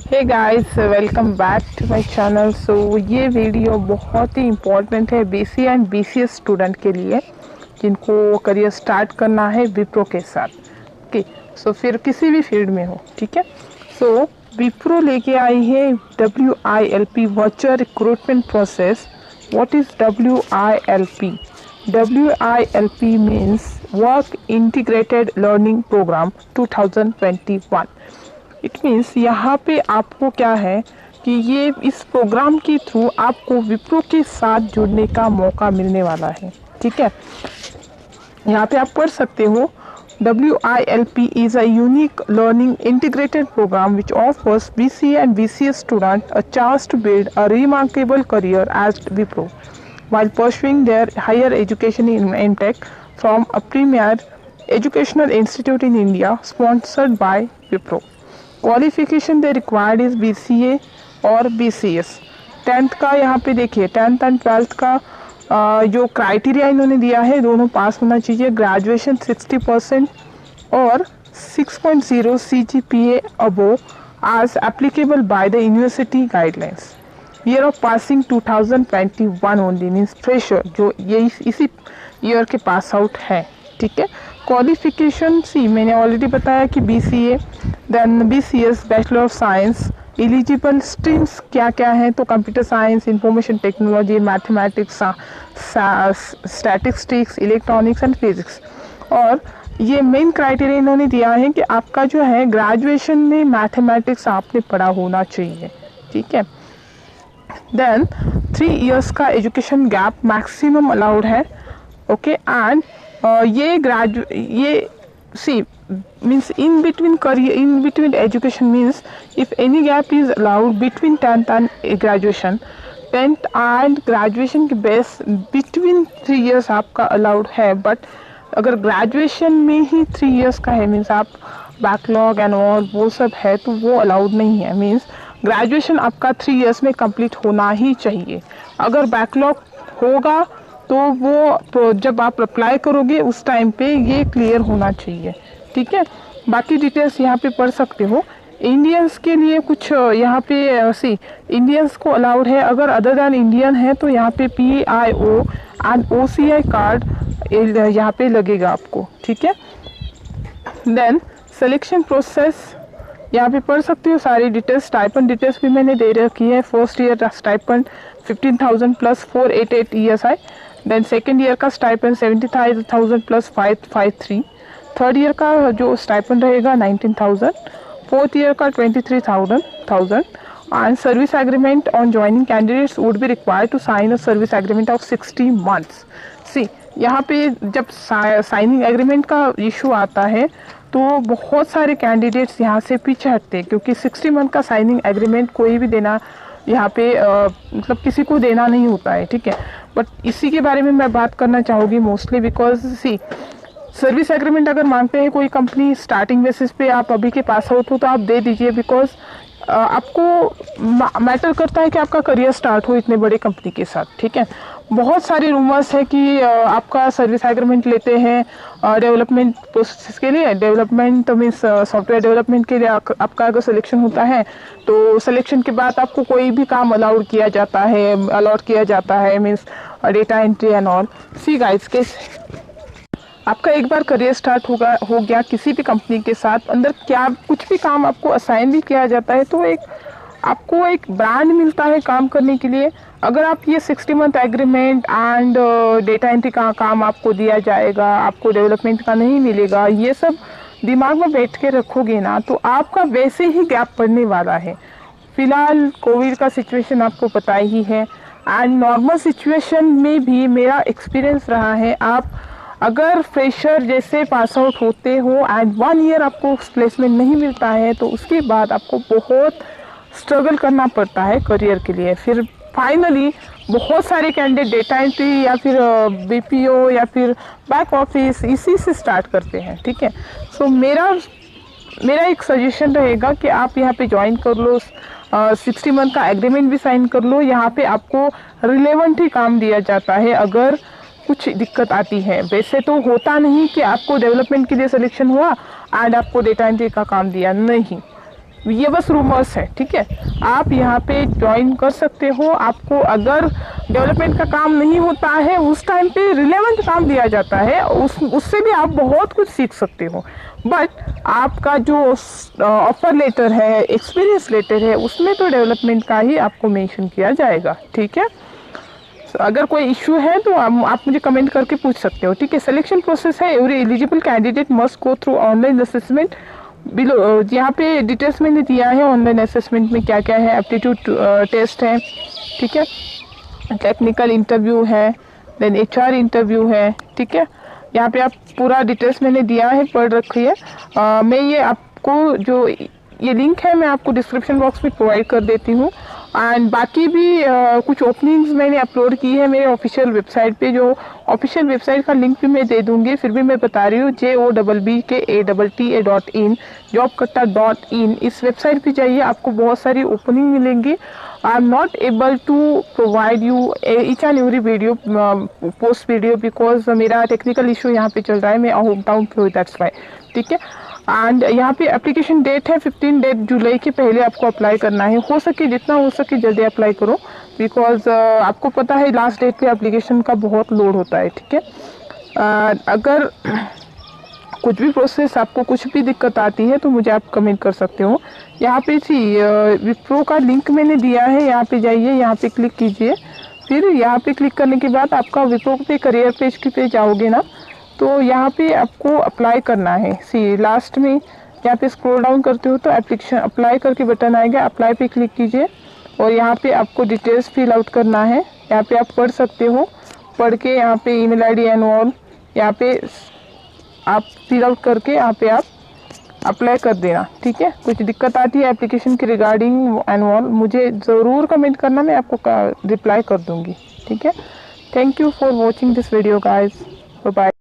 Hey guys, welcome back to my channel. ये video बहुत ही इम्पोर्टेंट है बीसीए एंड बीसीएस स्टूडेंट के लिए जिनको करियर स्टार्ट करना है विप्रो के साथ। ओके, फिर किसी भी फील्ड में हो, ठीक है। विप्रो लेके आई है WILP virtual recruitment process. What is WILP? WILP means work integrated learning programme 2021। It means यहाँ पे आपको क्या है कि ये इस प्रोग्राम के थ्रू आपको विप्रो के साथ जुड़ने का मौका मिलने वाला है, ठीक है। यहाँ पे आप पढ़ सकते हो WILP is a unique learning integrated program which offers BCA and BCS students a chance to build a remarkable career at Wipro while pursuing their higher education in MTech from a premier educational institute in India sponsored by Wipro. Qualification they required is BCA और BCS। 10th का यहाँ पे देखिए 10th and 12th का जो criteria इन्होंने दिया है दोनों पास होना चाहिए। ग्रेजुएशन 60% और 6.0 CGPA above as applicable by the university guidelines। Year of passing 2021 only, means fresher जो ये इसी ईयर के पास आउट है, ठीक है। क्वालिफिकेशन सी मैंने ऑलरेडी बताया कि BCA then BCS bachelor of science. Eligible streams क्या क्या है तो computer science, information technology, mathematics, statistics, electronics and physics. और ये मेन क्राइटेरिया इन्होंने दिया है कि आपका जो है ग्रेजुएशन में मैथमेटिक्स आपने पढ़ा होना चाहिए, ठीक है। देन 3 इयर्स का एजुकेशन गैप मैक्सिमम अलाउड है, ओके। एंड ये see means in between career, in between education means if any gap is allowed between 10th and graduation, 10th and graduation के बेस between 3 years आपका allowed है। But अगर graduation में ही 3 years का है means आप backlog and और वो सब है तो वो अलाउड नहीं है। मीन्स ग्रेजुएशन आपका 3 years में कंप्लीट होना ही चाहिए। अगर बैकलॉग होगा तो वो जब आप अप्लाई करोगे उस टाइम पे ये क्लियर होना चाहिए, ठीक है। बाकी डिटेल्स यहाँ पे पढ़ सकते हो। इंडियंस के लिए कुछ यहाँ पे सी इंडियंस को अलाउड है, अगर अदर दैन इंडियन है तो यहाँ पे PIO एंड OCI कार्ड यहाँ पे लगेगा आपको, ठीक है। देन सिलेक्शन प्रोसेस यहाँ पे पढ़ सकते हो सारी डिटेल्स। स्टाइपेंड डिटेल्स भी मैंने दे रखी है। First year stipend 15,000 plus 488 ESI। Then second year का स्टाइपेंड 70,000 प्लस 553। थर्ड ईयर का जो स्टाइपेंड रहेगा 19,000। फोर्थ ईयर का 23,000। And service agreement on joining candidates would be required to sign a service agreement of 60 months। See यहाँ पे जब signing agreement का issue आता है तो बहुत सारे कैंडिडेट्स यहाँ से पीछे हटते हैं क्योंकि 60 मंथ का साइनिंग एग्रीमेंट कोई भी देना यहाँ पे मतलब किसी को देना नहीं होता है, ठीक है। बट इसी के बारे में मैं बात करना चाहूँगी mostly because see service agreement अगर मांगते हैं कोई कंपनी स्टार्टिंग बेसिस पे आप अभी के पास आउट हो तो आप दे दीजिए बिकॉज आपको मैटर करता है कि आपका करियर स्टार्ट हो इतने बड़े कंपनी के साथ, ठीक है। बहुत सारे रूमर्स है कि आपका सर्विस एग्रीमेंट लेते हैं डेवलपमेंट प्रोसेस के लिए। डेवलपमेंट मीन्स सॉफ्टवेयर डेवलपमेंट के लिए आपका अगर सिलेक्शन होता है तो सिलेक्शन के बाद आपको कोई भी काम अलॉट किया जाता है means data entry and all. See guys के आपका एक बार करियर स्टार्ट हो गया किसी भी कंपनी के साथ, अंदर क्या कुछ भी काम आपको असाइन भी किया जाता है तो आपको एक ब्रांड मिलता है काम करने के लिए। अगर आप ये 60 month agreement and data entry का काम आपको दिया जाएगा, आपको डेवलपमेंट का नहीं मिलेगा, ये सब दिमाग में बैठ के रखोगे ना तो आपका वैसे ही गैप पड़ने वाला है। फिलहाल कोविड का सिचुएशन आपको पता ही है एंड नॉर्मल सिचुएशन में भी मेरा एक्सपीरियंस रहा है। आप अगर फ्रेशर जैसे पास आउट होते हो एंड 1 ईयर आपको प्लेसमेंट नहीं मिलता है तो उसके बाद आपको बहुत स्ट्रगल करना पड़ता है करियर के लिए। फिर फाइनली बहुत सारे कैंडिडेट डेटा एंट्री या फिर BPO या फिर बैक ऑफिस इसी से स्टार्ट करते हैं, ठीक है। सो मेरा एक सजेशन रहेगा कि आप यहाँ पे ज्वाइन कर लो, 60 मंथ का एग्रीमेंट भी साइन कर लो। यहाँ पे आपको रिलेवेंट ही काम दिया जाता है अगर कुछ दिक्कत आती है। वैसे तो होता नहीं कि आपको डेवलपमेंट के लिए सिलेक्शन हुआ एंड आपको डेटा एंट्री का काम दिया, नहीं। ये बस रूमर्स है, ठीक है। आप यहाँ पे ज्वाइन कर सकते हो। आपको अगर डेवलपमेंट का काम नहीं होता है, उस टाइम पे रिलेवेंट काम दिया जाता है, उससे भी आप बहुत कुछ सीख सकते हो। बट आपका जो ऑफर लेटर है, एक्सपीरियंस लेटर है, उसमें तो डेवलपमेंट का ही आपको मेंशन किया जाएगा, ठीक है। अगर कोई इश्यू है तो आप मुझे कमेंट करके पूछ सकते हो, ठीक है। सिलेक्शन प्रोसेस है, every eligible candidate must go through online assessment below. यहाँ पे डिटेल्स मैंने दिया है ऑनलाइन असेसमेंट में क्या क्या है। एप्टीट्यूड टेस्ट है, ठीक है, टेक्निकल इंटरव्यू है, देन HR इंटरव्यू है, ठीक है। यहाँ पे आप पूरा डिटेल्स मैंने दिया है, पढ़ रखिए। मैं ये आपको जो ये लिंक है मैं आपको डिस्क्रिप्शन बॉक्स में प्रोवाइड कर देती हूँ। एंड बाकी भी कुछ ओपनिंग्स मैंने अपलोड की है मेरे ऑफिशियल वेबसाइट पे, जो ऑफिशियल वेबसाइट का लिंक भी मैं दे दूंगी। फिर भी मैं बता रही हूँ, JOBBKATTA.in, jobkatta.in, इस वेबसाइट पे जाइए, आपको बहुत सारी ओपनिंग मिलेंगी। I am not able to provide you each and every video, post video, because मेरा टेक्निकल इशू यहाँ पे चल रहा है, मैं होम टाउन पे हूँ, दैट्स वाई, ठीक है। एंड यहाँ पे एप्लीकेशन डेट है 15 जुलाई के पहले आपको अप्लाई करना है। हो सके जितना हो सके जल्दी अप्लाई करो, बिकॉज आपको पता है लास्ट डेट पे एप्लीकेशन का बहुत लोड होता है, ठीक है। अगर कुछ भी प्रोसेस आपको कुछ भी दिक्कत आती है तो मुझे आप कमेंट कर सकते हो। यहाँ पे विप्रो का लिंक मैंने दिया है, यहाँ पे जाइए, यहाँ पे क्लिक कीजिए। फिर यहाँ पे क्लिक करने के बाद आपका विप्रो पे करियर पेज की पे जाओगे ना, तो यहाँ पे आपको अप्लाई करना है। लास्ट में यहाँ पे स्क्रॉल डाउन करते हो तो एप्लीकेशन अप्लाई करके बटन आएगा, अप्लाई पे क्लिक कीजिए और यहाँ पे आपको डिटेल्स फिल आउट करना है। यहाँ पे आप पढ़ सकते हो, पढ़ के यहाँ पे ईमेल ID एंड ऑल यहाँ पे आप फिल आउट करके यहाँ पे आप अप्लाई कर देना, ठीक है। कुछ दिक्कत आती है एप्लीकेशन के रिगार्डिंग एंड ऑल, मुझे ज़रूर कमेंट करना, मैं आपको रिप्लाई कर दूँगी, ठीक है। Thank you for watching this video guys, bye bye.